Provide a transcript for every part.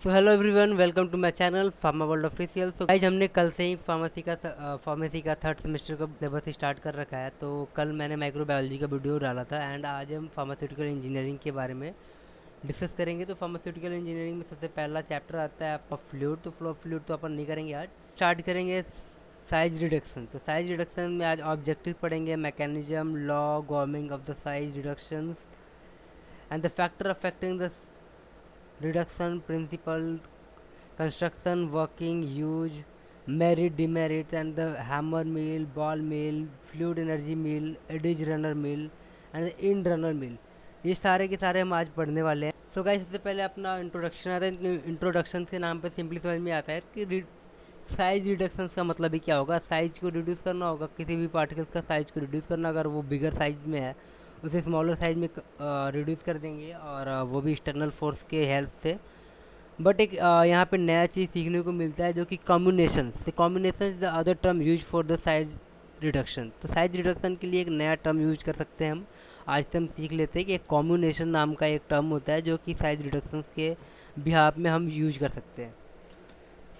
So hello everyone, welcome to my channel Pharma World Official. So guys, हमने कल से ही फार्मेसी का थर्ड सेमेस्टर का सिलेबस स्टार्ट कर रखा है। तो कल मैंने माइक्रोबायोलॉजी का वीडियो डाला था एंड आज हम फार्मास्यूटिकल इंजीनियरिंग के बारे में डिस्कस करेंगे। तो फार्मास्यूटिकल इंजीनियरिंग में सबसे पहला चैप्टर आता है आपका फ्लूइड। तो फ्लो फ्लूइड तो अपन नहीं करेंगे आज, स्टार्ट करेंगे साइज रिडक्शन। तो साइज रिडक्शन में आज ऑब्जेक्टिव पढ़ेंगे, mechanism, law, governing of the size reduction and the factor affecting the reduction principle, construction, working, use, merit, demerit, and the hammer mill, ball mill, fluid energy mill, edge runner mill, and the end runner mill। ये सारे के सारे हम आज पढ़ने वाले हैं। So guys, सबसे पहले अपना इंट्रोडक्शन आता है। इंट्रोडक्शन के नाम पे सिंपली समझ में आता है कि साइज रिडक्शन का मतलब ही क्या होगा। साइज को रिड्यूस करना होगा, किसी भी पार्टिकल्स का साइज को रिड्यूस करना। अगर वो बिगर साइज में है उसे स्मॉलर साइज में रिड्यूस कर देंगे, और वो भी एक्सटर्नल फोर्स के हेल्प से। बट एक यहाँ पे नया चीज़ सीखने को मिलता है जो कि combination. Combination is the other term use for the size reduction. तो साइज रिडक्शन के लिए एक नया टर्म यूज कर सकते हैं हम। आज से हम सीख लेते हैं कि एक कॉम्बिनेशन नाम का एक टर्म होता है जो कि साइज रिडक्शन के बिहाफ में हम यूज कर सकते हैं।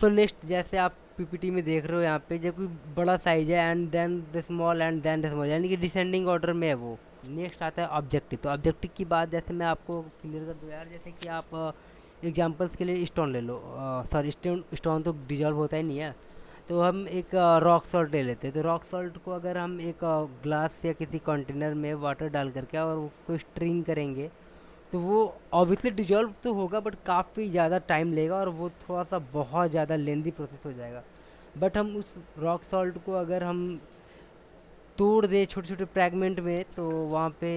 सो नेक्स्ट, जैसे आप पीपीटी में देख रहे हो, यहाँ पे जब कोई बड़ा साइज है and then the small and then the small, यानी कि डिसेंडिंग ऑर्डर में है वो। नेक्स्ट आता है ऑब्जेक्टिव। तो ऑब्जेक्टिव की बात जैसे मैं आपको क्लियर कर दूँ यार, जैसे कि आप एग्जांपल्स के लिए स्टोन ले लो। सॉरी, स्टोन तो डिजॉल्व होता ही नहीं है। तो हम एक रॉक सॉल्ट ले लेते हैं। तो रॉक सॉल्ट को अगर हम एक ग्लास या किसी कंटेनर में वाटर डाल करके और उसको स्ट्रीम करेंगे, तो वो ऑब्वियसली डिजॉल्व तो होगा, बट काफ़ी ज़्यादा टाइम लेगा और वो थोड़ा सा बहुत ज़्यादा लेंदी प्रोसेस हो जाएगा। बट हम उस रॉक सॉल्ट को अगर हम तोड़ दें छोटे छोटे फ्रैगमेंट में, तो वहाँ पे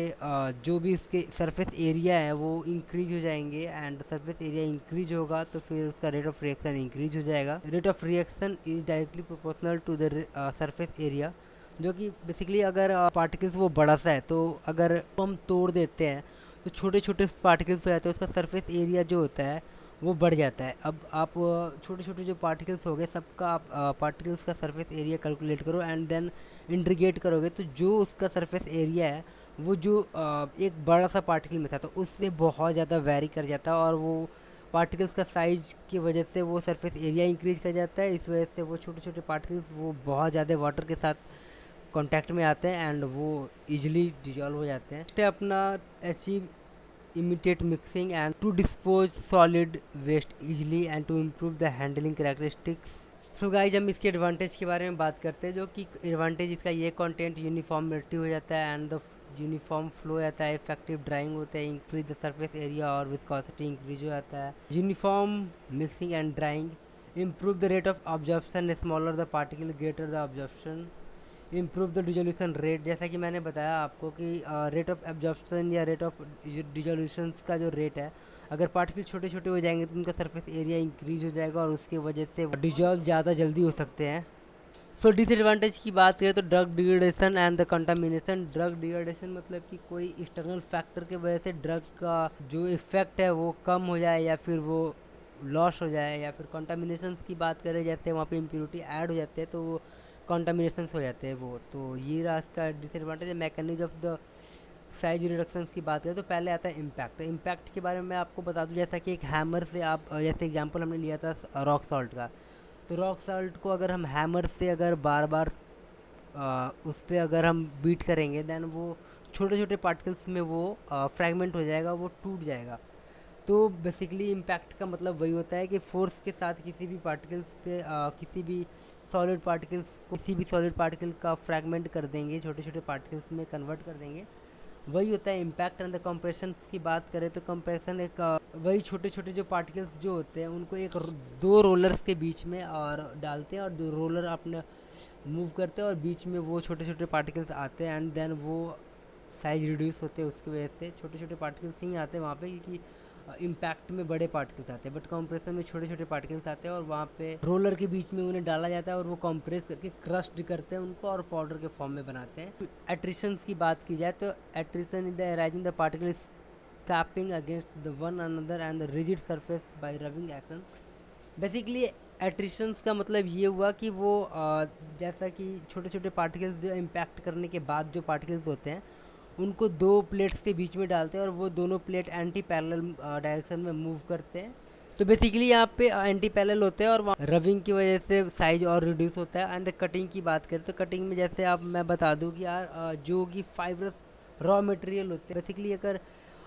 जो भी उसके सरफेस एरिया है वो इंक्रीज हो जाएंगे। एंड सरफेस एरिया इंक्रीज होगा तो फिर उसका रेट ऑफ रिएक्शन इंक्रीज हो जाएगा। Rate of reaction is directly proportional to the surface area, जो कि बेसिकली अगर पार्टिकल्स वो बड़ा सा है तो अगर हम तोड़ देते हैं तो छोटे छोटे पार्टिकल्स हो जाते हैं, उसका सरफेस एरिया जो होता है वो बढ़ जाता है। अब आप छोटे छोटे जो पार्टिकल्स हो गए सबका आप पार्टिकल्स का सरफेस एरिया कैलकुलेट करो एंड देन इंटीग्रेट करोगे, तो जो उसका सरफेस एरिया है वो जो एक बड़ा सा पार्टिकल में था तो उससे बहुत ज़्यादा वेरी कर जाता है, और वो पार्टिकल्स का साइज की वजह से वो सरफेस एरिया इंक्रीज कर जाता है। इस वजह से वो छोटे छोटे पार्टिकल्स वो बहुत ज़्यादा वाटर के साथ कांटेक्ट में आते हैं एंड वो इजीली डिजॉल्व हो जाते हैं। नेक्स्ट है अपना achieve immediate mixing and to dispose solid waste easily and to improve the handling characteristics। So guys, हम इसके एडवांटेज के बारे में बात करते हैं। जो कि एडवांटेज इसका ये कंटेंट यूनिफॉर्मिटी हो जाता है एंड द यूनिफॉर्म फ्लो हो जाता है, इफेक्टिव ड्राइंग होता है, इंक्रीज द सरफेस एरिया और विस्कोसिटी इंक्रीज हो जाता है, uniform mixing and drawing, improve the rate of absorption, smaller the particle greater the absorption, improve the dissolution rate. जैसा कि मैंने बताया आपको कि रेट ऑफ एब्जॉर्प्शन या रेट ऑफ डिजोल्यूशन का जो रेट है, अगर पार्टिकल छोटे छोटे हो जाएंगे तो उनका सरफेस एरिया इंक्रीज हो जाएगा और उसकी वजह से डिजॉल्व ज़्यादा जल्दी हो सकते हैं। सो डिसएडवांटेज की बात करें तो drug degradation and the contamination. Drug degradation मतलब कि कोई एक्सटर्नल फैक्टर की वजह से ड्रग का जो इफेक्ट है वो कम हो जाए या फिर वो लॉस हो जाए, या फिर कंटामिनेशन की बात करें जैसे वहाँ पे इम्प्योरिटी ऐड हो जाते हैं तो वो कंटामिनेशन हो जाते हैं वो। तो ये रहा इसका डिसएडवांटेज है। Mechanism of the size reduction की बात करें तो पहले आता है इम्पैक्ट। तो इम्पैक्ट के बारे में मैं आपको बता दूं, जैसा कि एक हैमर से आप जैसे एग्जांपल हमने लिया था रॉक सॉल्ट का। तो रॉक सॉल्ट को अगर हम हैमर से अगर बार बार उस पर अगर हम बीट करेंगे देन वो छोटे छोटे पार्टिकल्स में वो फ्रैगमेंट हो जाएगा, वो टूट जाएगा। तो बेसिकली इम्पैक्ट का मतलब वही होता है कि फोर्स के साथ किसी भी पार्टिकल्स पे किसी भी सॉलिड पार्टिकल का फ्रैगमेंट कर देंगे, छोटे छोटे पार्टिकल्स में कन्वर्ट कर देंगे, वही होता है इम्पैक्ट। एंड द कंप्रेशन की बात करें तो कंप्रेशन एक वही छोटे छोटे जो पार्टिकल्स जो होते हैं उनको एक दो रोलर्स के बीच में और डालते हैं और दो रोलर अपने मूव करते हैं और बीच में वो छोटे छोटे पार्टिकल्स आते हैं एंड देन वो साइज रिड्यूस होते हैं। उसकी वजह से छोटे छोटे पार्टिकल्स नहीं आते वहाँ पे, क्योंकि इम्पैक्ट में बड़े पार्टिकल्स आते हैं बट कंप्रेशन में छोटे छोटे पार्टिकल्स आते हैं और वहाँ पे रोलर के बीच में उन्हें डाला जाता है और वो कंप्रेस करके क्रस्ट करते हैं उनको और पाउडर के फॉर्म में बनाते हैं। एट्रिशन की बात की जाए तो attrition is the rising the particle scraping against the one another and the rigid surface by rubbing action. Basically एट्रिशंस का मतलब ये हुआ कि वो जैसा कि छोटे छोटे पार्टिकल्स जो इम्पैक्ट करने के बाद जो पार्टिकल्स होते हैं उनको दो प्लेट्स के बीच में डालते हैं और वो दोनों प्लेट एंटी पैरेलल डायरेक्शन में मूव करते हैं तो बेसिकली यहाँ पे एंटी पैरेलल होते हैं और वहाँ रविंग की वजह से साइज और रिड्यूस होता है। एंड कटिंग की बात करें तो कटिंग में जैसे आप मैं बता दूँ कि यार जो कि फाइबरस रॉ मटेरियल होते हैं बेसिकली, अगर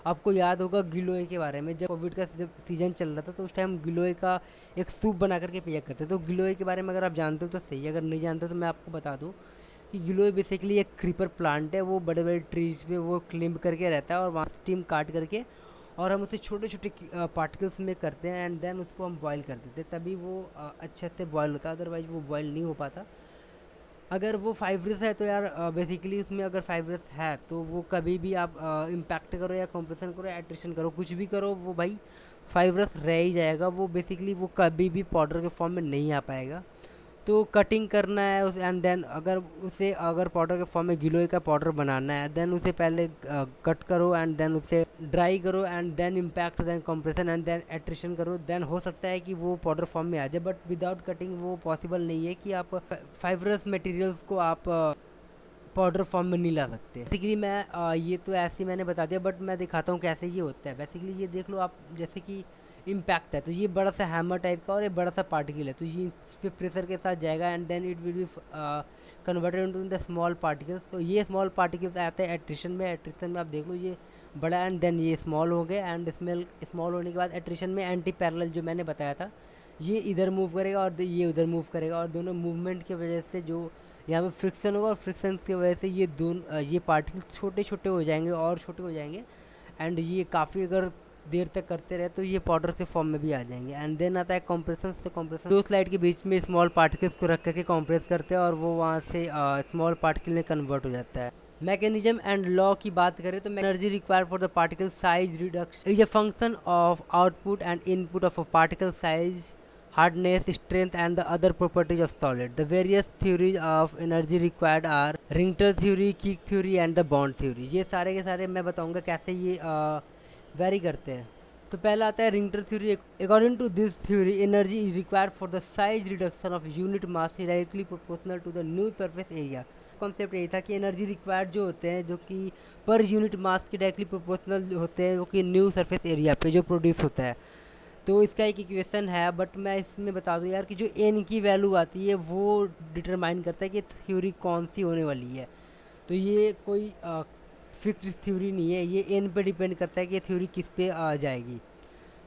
आपको याद होगा गिलोय के बारे में, जब कोविड का जब सीजन चल रहा था तो उस टाइम गिलोय का एक सूप बना करके पिया करते थे। तो गिलोय के बारे में अगर आप जानते हो तो सही, अगर नहीं जानते हो तो मैं आपको बता दूँ कि गिलोय बेसिकली एक क्रीपर प्लांट है। वो बड़े बड़े ट्रीज पे वो क्लिम्ब करके रहता है और वहाँ स्टीम काट करके और हम उसे छोटे छोटे पार्टिकल्स में करते हैं एंड देन उसको हम बॉयल कर देते हैं, तभी वो अच्छे से बॉयल होता है, अदरवाइज वो बॉयल नहीं हो पाता। अगर वो फाइब्रस है तो यार बेसिकली उसमें अगर फाइब्रस है तो वो कभी भी आप इम्पैक्ट करो या कंप्रेशन करो या एट्रिशन करो, कुछ भी करो, वो भाई फाइब्रस रह ही जाएगा। वो बेसिकली वो कभी भी पाउडर के फॉर्म में नहीं आ पाएगा। तो कटिंग करना है उस एंड देन अगर पाउडर के फॉर्म में गिलोय का पाउडर बनाना है, देन उसे पहले कट करो एंड देन उसे ड्राई करो and then impact, then compression and then attrition करो। देन हो सकता है कि वो पाउडर फॉर्म में आ जाए, बट विदाउट कटिंग वो पॉसिबल नहीं है कि आप फाइब्रस मटेरियल्स को आप पाउडर फॉर्म में नहीं ला सकते। बेसिकली मैं ये तो ऐसे ही मैंने बता दिया, बट मैं दिखाता हूँ कैसे ये होता है। बेसिकली ये देख लो आप, जैसे कि इम्पैक्ट है तो ये बड़ा सा हैमर टाइप का और ये बड़ा सा पार्टिकल है, तो ये इस पे प्रेशर के साथ जाएगा and then it will be converted into the small particles. तो ये स्मॉल पार्टिकल्स आते हैं एट्रिशन में। एट्रिशन में आप देख लो ये बड़ा एंड देन ये स्मॉल हो गए एंड स्मॉल होने के बाद एट्रिशन में एंटी पैरेलल जो मैंने बताया था ये इधर मूव करेगा और ये उधर मूव करेगा, और दोनों मूवमेंट की वजह से जो यहाँ पे फ्रिक्शन होगा और फ्रिक्शन की वजह से ये पार्टिकल्स छोटे छोटे हो जाएंगे और छोटे हो जाएंगे एंड ये काफ़ी अगर देर तक करते रहे तो ये पाउडर के फॉर्म में भी आ जाएंगे। एंड देन आता है कंप्रेशन। तो कंप्रेशन दो स्लाइड के बीच में स्मॉल पार्टिकल्स को रख करके कंप्रेस करते हैं और वो वहाँ से स्मॉल पार्टिकल में कन्वर्ट हो जाता है। मैकेनिज्म एंड लॉ की बात करें तो energy required for the particle size reduction is a function of output and input of a particle size, hardness, strength and the other properties of solid. The various theories of energy required are रिंगटर theory, Kick theory and the bond theory. ये सारे के सारे मैं बताऊंगा कैसे ये very करते हैं। तो पहला आता है रिंगटर theory. According to this theory energy is required for the size reduction of unit mass directly proportional to the new surface area. Concept यही था कि एनर्जी रिक्वायर्ड जो होते हैं जो कि पर यूनिट मास के डायरेक्टली प्रोपोर्शनल होते हैं, जो कि न्यू सरफेस एरिया पे जो प्रोड्यूस होता है। तो इसका एक इक्वेशन है, बट मैं इसमें बता दूं यार कि जो एन की वैल्यू आती है वो डिटरमाइन करता है कि थ्योरी कौन सी होने वाली है। तो ये कोई फिक्स थ्योरी नहीं है, ये एन पे डिपेंड करता है कि थ्योरी किस पे आ जाएगी।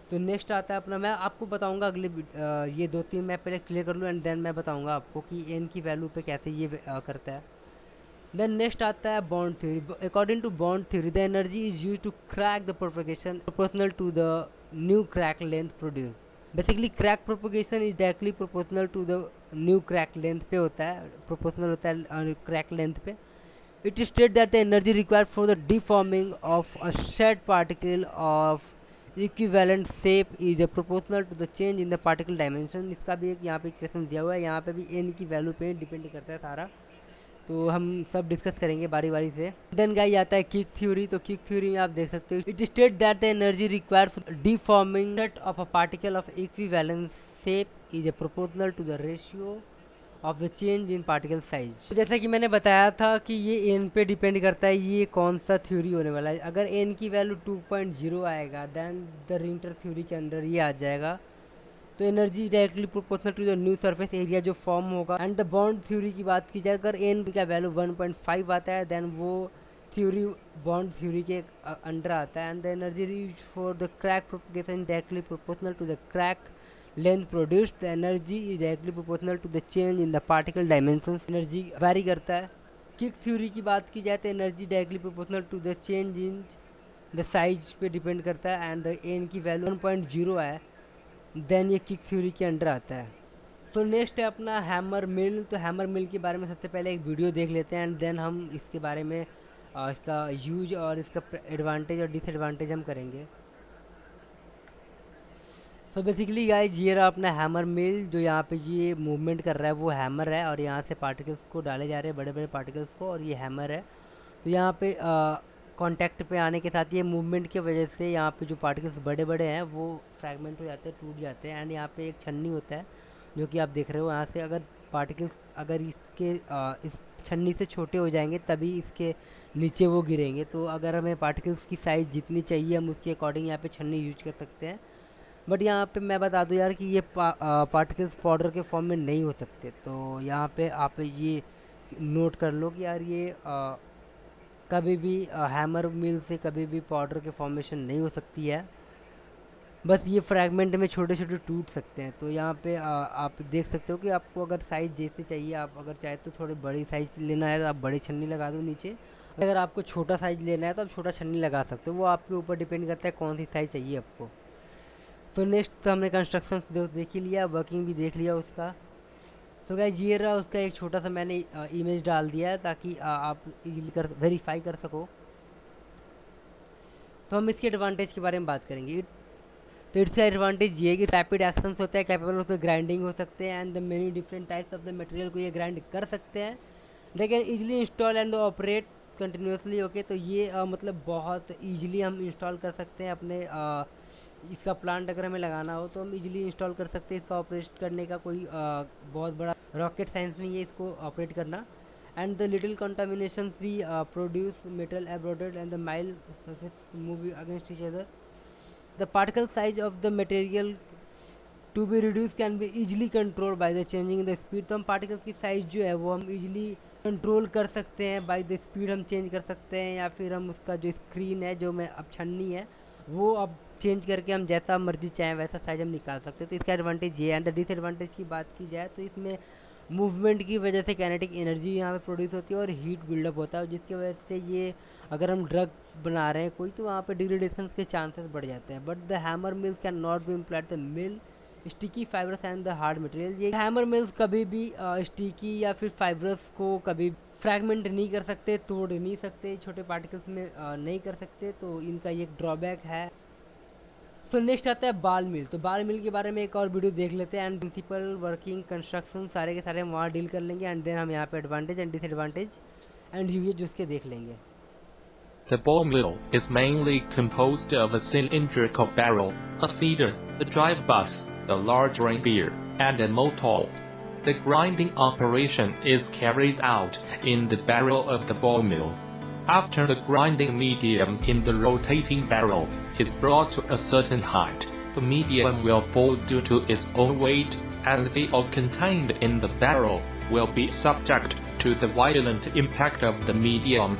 तो नेक्स्ट आता है अपना, मैं आपको बताऊंगा अगले ये दो तीन मैं पहले क्लियर कर लूँ एंड देन मैं बताऊंगा आपको कि एन की वैल्यू पे कैसे ये करता है। देन नेक्स्ट आता है Bond theory. According to Bond theory the energy is use to crack the propagation proportional to the new crack length produce. Basically crack propagation is directly proportional to the new crack length पे होता है, proportional होता है crack length पे। It states that the energy required for the deforming of a said particle of equivalent shape is proportional to the change in the particle dimension। इसका भी एक यहाँ पे इक्वेशन दिया हुआ है, यहाँ पे भी n की वैल्यू पे डिपेंड करता है सारा, तो हम सब डिस्कस करेंगे बारी बारी से। देन गाइस आता है किक थ्योरी। तो किक थ्योरी में आप देख सकते हो it state that the energy required for deforming set of a particle of equivalent shape is proportional to the ratio of the change in particle size. जैसा कि मैंने बताया था कि ये एन पे डिपेंड करता है ये कौन सा थ्योरी होने वाला है। अगर एन की वैल्यू 2.0 आएगा देन द रिंगटर थ्योरी के अंडर ये आ जाएगा। तो energy directly proportional to the new surface area जो फॉर्म होगा। एंड द बॉन्ड थ्योरी की बात की जाए, अगर एन का वैल्यू 1.5 आता है देन वो थ्योरी बॉन्ड थ्योरी के अंडर आता है। And the energy reach for the crack propagation directly proportional to the crack length produced. The energy is directly proportional to the change in the particle dimension. Energy vary करता है। Kick theory की बात की जाए तो energy directly proportional to the change in the size पे depend करता है। एंड द एन की वैल्यू 1.0 है देन ये किक थ्योरी के अंडर आता है। तो नेक्स्ट है अपना हैमर मिल। तो हैमर मिल के बारे में सबसे पहले एक वीडियो देख लेते हैं एंड देन हम इसके बारे में इसका यूज और इसका एडवांटेज और डिसएडवांटेज हम करेंगे। तो बेसिकली गाइस ये रहा अपना हैमर मिल, जो यहाँ पे ये मूवमेंट कर रहा है वो हैमर है और यहाँ से पार्टिकल्स को डाले जा रहे हैं, बड़े बड़े पार्टिकल्स को, और ये हैमर है। तो यहाँ पे कांटेक्ट पे आने के साथ ये मूवमेंट की वजह से यहाँ पे जो पार्टिकल्स बड़े बड़े हैं वो फ्रैगमेंट हो जाते हैं, टूट जाते हैं। एंड यहाँ पे एक छन्नी होता है जो कि आप देख रहे हो, यहाँ से अगर पार्टिकल्स अगर इसके इस छन्नी से छोटे हो जाएंगे तभी इसके नीचे वो गिरेंगे। तो अगर हमें पार्टिकल्स की साइज़ जितनी चाहिए हम उसके अकॉर्डिंग यहाँ पे छन्नी यूज कर सकते हैं। बट यहाँ पे मैं बता दूँ यार कि ये पार्टिकल्स पाउडर के फॉर्म में नहीं हो सकते। तो यहाँ पे आप ये नोट कर लो कि यार ये कभी भी हैमर मिल से कभी भी पाउडर के फॉर्मेशन नहीं हो सकती है, बस ये फ्रैगमेंट में छोटे छोटे टूट सकते हैं। तो यहाँ पे आप देख सकते हो कि आपको अगर साइज़ जैसे चाहिए, आप अगर चाहे तो थोड़ी बड़ी साइज़ लेना है तो आप बड़ी छन्नी लगा दो नीचे, अगर आपको छोटा साइज़ लेना है तो आप छोटा छन्नी लगा सकते हो, वो आपके ऊपर डिपेंड करता है कौन सी साइज़ चाहिए आपको। तो नेक्स्ट तो हमने कंस्ट्रक्शन देख ही लिया, वर्किंग भी देख लिया उसका। तो गाइस ये रहा उसका एक छोटा सा मैंने इमेज डाल दिया है ताकि आप इजीली वेरीफाई कर सको। तो हम इसके एडवांटेज के बारे में बात करेंगे। तो इसका एडवांटेज ये है कि रैपिड एक्शंस होता है, कैपेबल ऑफ ग्राइंडिंग हो सकते हैं, and the many different types of the material को ये ग्राइंड कर सकते हैं। They can easily install and operate continuously. Okay, तो ये मतलब बहुत ईजिली हम इंस्टॉल कर सकते हैं अपने इसका प्लांट अगर हमें लगाना हो तो हम इजीली इंस्टॉल कर सकते हैं। इसका ऑपरेट करने का कोई बहुत बड़ा रॉकेट साइंस नहीं है इसको ऑपरेट करना। एंड द लिटिल कंटामिनेशन भी produce metal abraded and the mill surface move against each other. The particle size of the material to be reduce can be easily control by the changing the speed. तो हम particles की size जो है वो हम easily control कर सकते हैं, बाय द स्पीड हम चेंज कर सकते हैं, या फिर हम उसका जो स्क्रीन है जो मैं अब छन्नी है वो अब चेंज करके हम जैसा मर्जी चाहें वैसा साइज हम निकाल सकते हैं। तो इसका एडवांटेज ये है। एंड द डिसएडवांटेज की बात की जाए तो इसमें मूवमेंट की वजह से काइनेटिक एनर्जी यहाँ पे प्रोड्यूस होती है और हीट बिल्डअप होता है, जिसकी वजह से ये अगर हम ड्रग बना रहे हैं कोई तो वहाँ पे डिग्रेडेशन के चांसेस बढ़ जाते हैं। But the hammer mills can not be implied the mill sticky fibres and the hard material. ये हैमर मिल्स कभी भी स्टिकी या फिर फाइबरस को कभी फ्रैगमेंट नहीं कर सकते, तोड़ नहीं सकते, छोटे पार्टिकल्स में नहीं कर सकते। तो इनका ये एक ड्रॉबैक है। तो नेक्स्ट आता है बाल मिल। तो बाल मिल के बारे में एक और वीडियो देख लेते हैं, एंड प्रिंसिपल वर्किंग कंस्ट्रक्शन सारे के सारे हम वहाँ डील कर लेंगे, एंड देन हम यहाँ पे advantage and disadvantage and usages उसके देख लेंगे। The ball mill is mainly composed of a cylindrical barrel, a feeder, a drive bus, a large ring gear, and a motor. The grinding operation is carried out in the barrel of the ball mill. After the grinding medium in the rotating barrel is brought to a certain height, the medium will fall due to its own weight, and the ore contained in the barrel will be subject to the violent impact of the medium.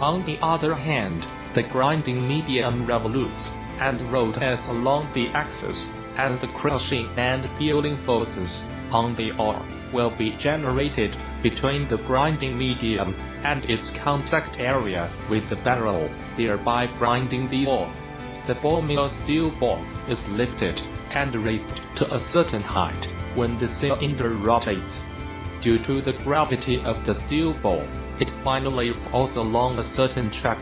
On the other hand, the grinding medium revolutes and rotates along the axis, and the crushing and peeling forces on the ore will be generated between the grinding medium and its contact area with the barrel, thereby grinding the ore. The ball mill steel ball is lifted and raised to a certain height when the cylinder rotates. Due to the gravity of the steel ball, it finally falls along a certain track.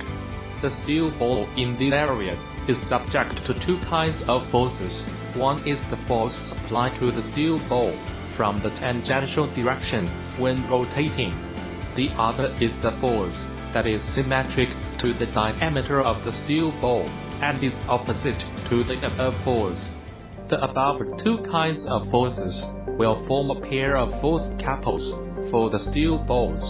The steel ball in this area is subject to two kinds of forces. One is the force applied to the steel ball from the tangential direction when rotating. The other is the force that is symmetric to the diameter of the steel ball and is opposite to the above force. The above two kinds of forces will form a pair of force couples for the steel balls.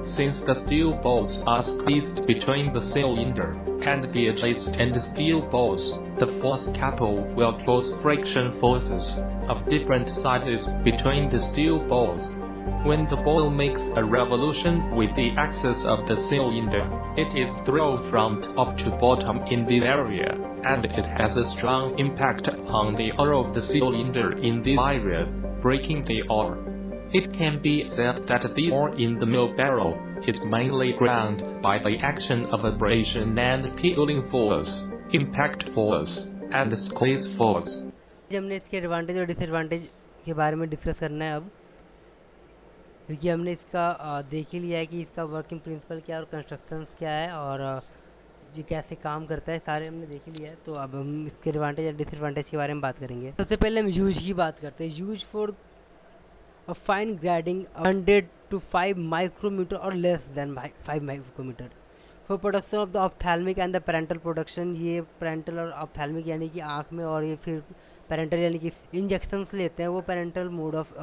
Since the steel balls are squeezed between the cylinder and the adjacent steel balls, the force couple will cause friction forces of different sizes between the steel balls. When the ball makes a revolution with the axis of the cylinder, it is thrown from top to bottom in this area, and it has a strong impact on the ore of the cylinder in this area, breaking the ore. It can be said that the ore in the mill barrel is mainly ground by the action of abrasion and peeling force, impact force, and squeeze force. हमने इसके advantage और disadvantage के बारे में discuss करना है अब, क्योंकि हमने इसका देख ही लिया है कि इसका वर्किंग प्रिंसिपल क्या है और कंस्ट्रक्शंस क्या है और ये कैसे काम करता है, सारे हमने देख ही लिया है। तो अब हम इसके एडवांटेज और डिसएडवांटेज के बारे में बात करेंगे। सबसे पहले हम यूज की बात करते हैं। Use for a fine grinding 100 to 5 micrometer or less than 5 micrometer for production of the ophthalmic and the parental production। ये parental और ophthalmic यानी कि आँख में, और ये फिर parental यानी कि इंजेक्शंस लेते हैं वो parental मोड ऑफ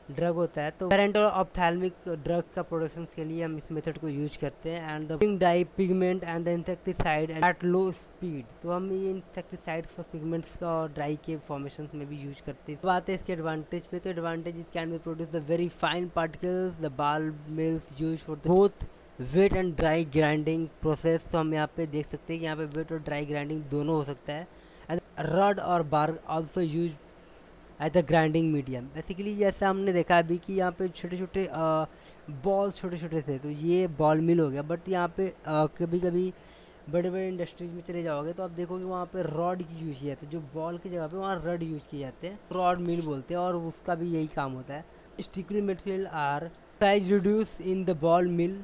ड्रग होता है, तो पेरेंट और ऑप्थेल्मिक ड्रग्स का प्रोडक्शन के लिए हम इस मेथड को यूज करते हैं। And the dye pigment and the insecticide at low speed, तो हम ये इंसेक्टिसाइड्स और पिगमेंट्स का ड्राई के फॉर्मेशन में भी यूज करते हैं। तो बात है इसके एडवांटेज पे, तो advantage it can be produce the very fine particles, the ball mills use for both wet and dry grinding process. तो हम यहाँ पे देख सकते हैं कि यहाँ पे वेट और ड्राई ग्राइंडिंग दोनों हो सकता है। एंड रड और bar also use at the grinding medium. Basically जैसे हमने देखा अभी कि यहाँ पे छोटे छोटे बॉल छोटे छोटे थे, तो ये बॉल मिल हो गया। बट यहाँ पे कभी कभी बड़े बड़े इंडस्ट्रीज में चले जाओगे तो आप देखोगे वहाँ पे रॉड की यूज किया जाता है, जो बॉल की जगह पे वहाँ रड यूज किए जाते हैं, रॉड मिल बोलते हैं, और उसका भी यही काम होता है। Strictly material are size reduce in the ball mill.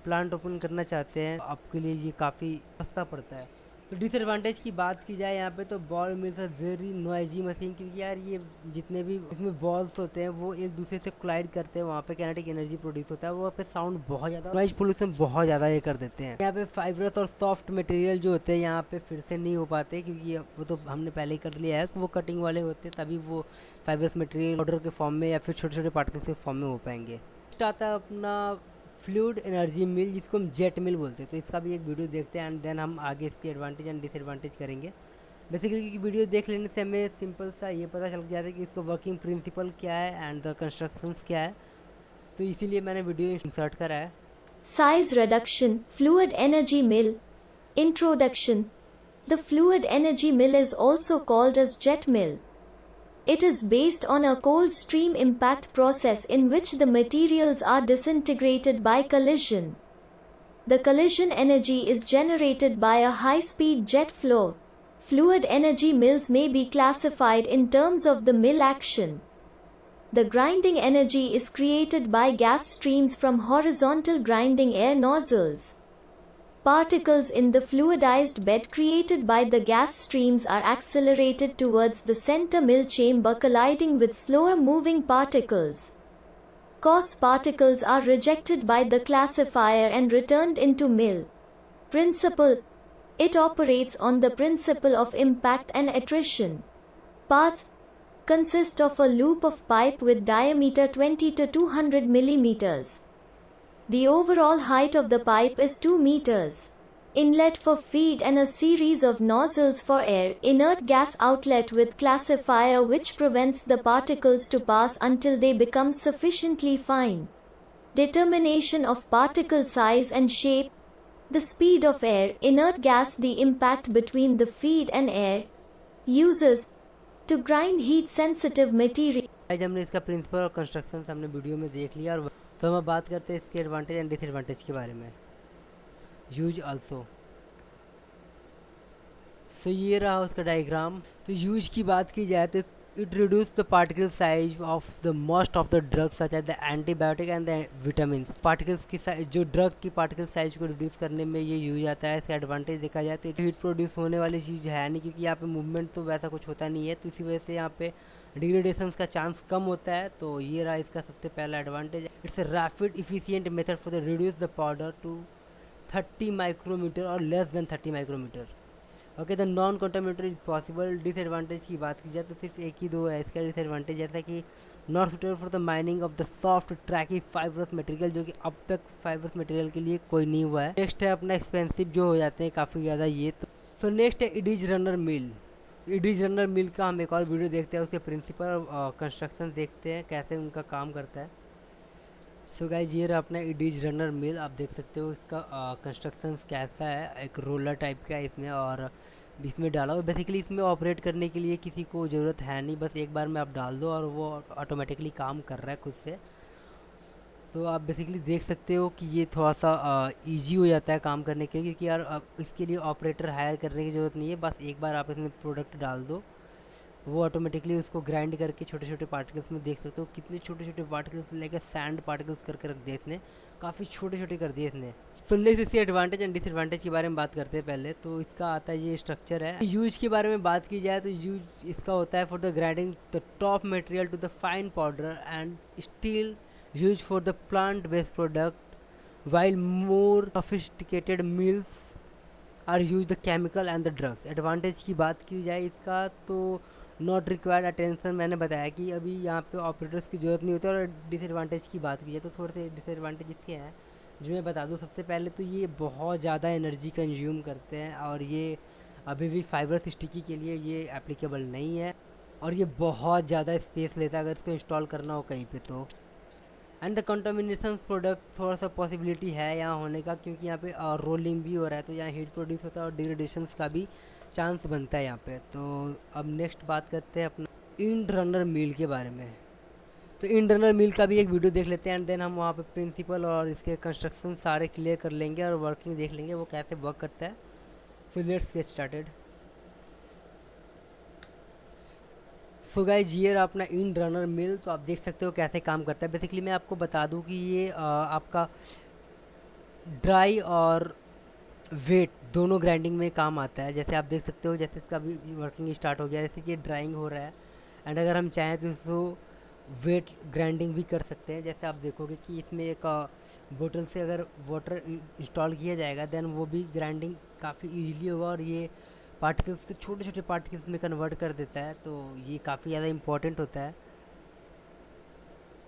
Plant open करना चाहते हैं आपके लिए ये काफ़ी सस्ता पड़ता है। तो डिसएडवांटेज की बात की जाए यहाँ पे, तो ball mills are very noisy machine, क्योंकि यार ये जितने भी इसमें बॉल्स होते हैं वो एक दूसरे से कोलाइड करते हैं, वहाँ पे काइनेटिक एनर्जी प्रोड्यूस होता है, वहाँ पे साउंड बहुत ज़्यादा, नॉइज पोल्यूशन बहुत ज़्यादा ये कर देते हैं। यहाँ पे फाइबरस और सॉफ्ट मटेरियल जो होते हैं यहाँ पे फिर से नहीं हो पाते, क्योंकि वो तो हमने पहले ही कर लिया है, वो कटिंग वाले होते हैं, तभी वो फाइबरस मटेरियल पाउडर के फॉर्म में या फिर छोटे छोटे पार्टिकल्स के फॉर्म में हो पाएंगे। नेक्स्ट आता है अपना फ्लूइड एनर्जी मिल, जिसको हम जेट मिल बोलते हैं। तो इसका भी एक वीडियो देखते हैं एंड देन हम आगे इसकी एडवांटेज एंड डिसएडवांटेज करेंगे। बेसिकली क्योंकि वीडियो देख लेने से हमें सिंपल सा ये पता चल जाता है कि इसका वर्किंग प्रिंसिपल क्या है एंड द कंस्ट्रक्शंस क्या है, तो इसीलिए मैंने वीडियो इंसर्ट करा है। Size reduction, fluid energy mill. Introduction. The fluid energy mill is also called as jet mill. It is based on a cold stream impact process in which the materials are disintegrated by collision. The collision energy is generated by a high-speed jet flow. Fluid energy mills may be classified in terms of the mill action. The grinding energy is created by gas streams from horizontal grinding air nozzles. Particles in the fluidized bed created by the gas streams are accelerated towards the center mill chamber, colliding with slower moving particles. Coarse particles are rejected by the classifier and returned into mill. Principle. It operates on the principle of impact and attrition. Parts consist of a loop of pipe with diameter 20 to 200 millimeters. The overall height of the pipe is 2 meters. Inlet for feed and a series of nozzles for air. Inert gas outlet with classifier which prevents the particles to pass until they become sufficiently fine. Determination of particle size and shape. The speed of air, inert gas, the impact between the feed and air. Uses to grind heat sensitive material. आज हमने इसका principal और construction हमने video में देख लिया, और तो हम अब बात करते हैं इसके एडवांटेज एंड डिसएडवांटेज के बारे में। यूज आल्सो, तो ये रहा उसका डायग्राम। तो यूज की बात की जाए तो it reduce the particle size of the most of the drugs such as the antibiotic and the vitamin. Particles की साइज, जो ड्रग की पार्टिकल साइज को रिड्यूस करने में ये यूज आता है। इसका एडवांटेज देखा जाए तो हीट प्रोड्यूस होने वाली चीज़ है नहीं, क्योंकि यहाँ पे मूवमेंट तो वैसा कुछ होता नहीं है, तो इसी वजह से यहाँ पे डिग्रेडेशन का चांस कम होता है। तो ये रहा इसका सबसे पहला advantage. It's a rapid efficient method for the reduce the powder to 30 micrometer और less than 30 micrometer. Okay, the non contaminated is possible. Disadvantage की बात की जाए तो सिर्फ एक ही दो है इसका डिसएडवांटेज, जैसा कि not suitable for the mining of the soft ट्रैकी fibrous material, जो कि अब तक फाइबरस मटेरियल के लिए कोई नहीं हुआ है। नेक्स्ट है अपना एक्सपेंसिव जो हो जाते हैं काफ़ी ज़्यादा ये। तो नेक्स्ट है इडीज रनर मिल। इडीज रनर मिल का हम एक और वीडियो देखते हैं, उसके प्रिंसिपल और कंस्ट्रक्शन देखते हैं कैसे उनका काम करता है। सो गाइज ये रहा अपना इडीज रनर मिल, आप देख सकते हो इसका कंस्ट्रक्शन कैसा है। एक रोलर टाइप का है इसमें, और इसमें डाला हुआ। बेसिकली इसमें ऑपरेट करने के लिए किसी को ज़रूरत है नहीं, बस एक बार में आप डाल दो और वो ऑटोमेटिकली काम कर रहा है खुद से। तो आप बेसिकली देख सकते हो कि ये थोड़ा सा इजी हो जाता है काम करने के लिए, क्योंकि यार इसके लिए ऑपरेटर हायर करने की ज़रूरत नहीं है, बस एक बार आप इसमें प्रोडक्ट डाल दो, वो ऑटोमेटिकली उसको ग्राइंड करके छोटे छोटे पार्टिकल्स में देख सकते हो कितने छोटे छोटे पार्टिकल्स लेकर सैंड पार्टिकल्स करके रख दिए इसने, काफ़ी छोटे छोटे कर दिए इसने। तो नेक्स्ट इसके एडवांटेज एंड डिसएडवांटेज के बारे में बात करते हैं पहले। तो इसका आता है ये स्ट्रक्चर है। यूज के बारे में बात की जाए तो यूज इसका होता है for the grinding the top material to the fine powder and steel used for the plant-based product, while more sophisticated mills are used the chemical and the drugs. Advantage की बात की जाए इसका तो नॉट रिक्वायर्ड अटेंशन मैंने बताया कि अभी यहाँ पे ऑपरेटर्स की ज़रूरत नहीं होती। और डिसएडवांटेज की बात की जाए तो थोड़े से डिसएडवांटेज इसके हैं जो मैं बता दूँ। सबसे पहले तो ये बहुत ज़्यादा एनर्जी कंज्यूम करते हैं और ये अभी भी फाइबर स्टिकी के लिए ये एप्लीकेबल नहीं है और ये बहुत ज़्यादा स्पेस लेता है अगर इसको इंस्टॉल करना हो कहीं पे तो। एंड द कंटामिनेशन प्रोडक्ट थोड़ा सा पॉसिबिलिटी है यहाँ होने का, क्योंकि यहाँ पे रोलिंग भी हो रहा है तो यहाँ हीट प्रोड्यूस होता है और डिग्रेडेशंस का भी चांस बनता है यहाँ पे। तो अब नेक्स्ट बात करते हैं अपना इंड रनर मिल के बारे में। तो इंड रनर मिल का भी एक वीडियो देख लेते हैं एंड देन हम वहाँ पे प्रिंसिपल और इसके कंस्ट्रक्शन सारे क्लियर कर लेंगे और वर्किंग देख लेंगे वो कैसे वर्क करता है। So let's get started. So guys ये रहा अपना इंड रनर मिल। तो आप देख सकते हो कैसे काम करता है। बेसिकली मैं आपको बता दूं कि ये आपका ड्राई और वेट दोनों ग्राइंडिंग में काम आता है। जैसे आप देख सकते हो जैसे इसका भी वर्किंग स्टार्ट हो गया, जैसे कि ड्राइंग हो रहा है एंड अगर हम चाहें तो इसको वेट ग्राइंडिंग भी कर सकते हैं। जैसे आप देखोगे कि इसमें एक बोतल से अगर वाटर इंस्टॉल किया जाएगा देन वो भी ग्राइंडिंग काफ़ी इजीली होगा और ये पार्टिकल्स को छोटे छोटे पार्टिकल्स में कन्वर्ट कर देता है। तो ये काफ़ी ज़्यादा इंपॉर्टेंट होता है।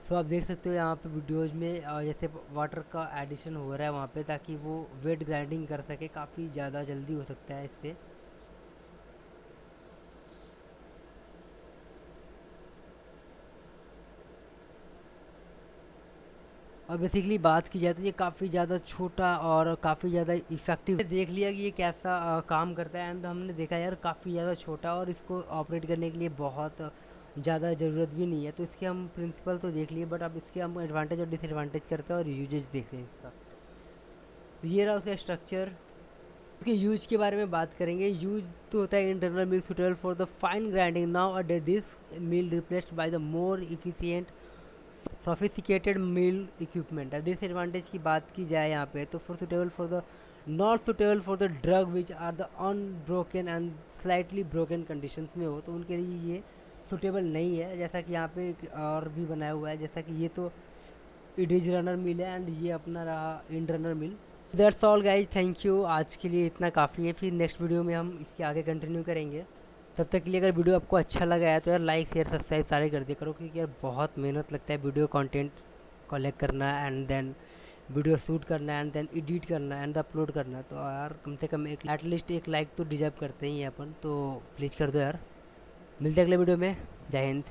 सो आप देख सकते हो यहाँ पे वीडियोज़ में जैसे वाटर का एडिशन हो रहा है वहाँ पे ताकि वो वेट ग्राइंडिंग कर सके। काफ़ी ज़्यादा जल्दी हो सकता है इससे। और बेसिकली बात की जाए तो ये काफ़ी ज़्यादा छोटा और काफ़ी ज़्यादा इफ़ेक्टिव। देख लिया कि ये कैसा काम करता है एंड हमने देखा यार काफ़ी ज़्यादा छोटा और इसको ऑपरेट करने के लिए बहुत ज़्यादा ज़रूरत भी नहीं है। तो इसके हम प्रिंसिपल तो देख लिए बट अब इसके हम एडवांटेज और डिसएडवांटेज करते हैं और यूजेज देखते हैं इसका। तो ये रहा उसका स्ट्रक्चर। उसके यूज के बारे में बात करेंगे। यूज तो होता है internal mill suitable for the fine grinding. Now a this mill replaced by the more efficient sophisticated mill equipment. Disadvantage की बात की जाए यहाँ पे तो for suitable for the not suitable for the drug which are the unbroken and slightly broken conditions में हो तो उनके लिए ये सुटेबल नहीं है। जैसा कि यहाँ पे और भी बनाया हुआ है, जैसा कि ये तो इडिज रनर मिल है एंड ये अपना रहा end runner mill. That's all guys, thank you. आज के लिए इतना काफ़ी है। फिर नेक्स्ट वीडियो में हम इसके आगे कंटिन्यू करेंगे। तब तक के लिए अगर वीडियो आपको अच्छा लगा है तो यार लाइक शेयर सब्सक्राइब सारे कर दिया करो, क्योंकि यार बहुत मेहनत लगता है वीडियो कंटेंट कलेक्ट करना एंड देन वीडियो शूट करना एंड देन एडिट करना एंड अपलोड करना। तो यार कम से कम एक एटलीस्ट एक लाइक तो डिजर्व करते ही हैं अपन। तो प्लीज़ कर दो यार। मिलते हैं अगले वीडियो में। जय हिंद।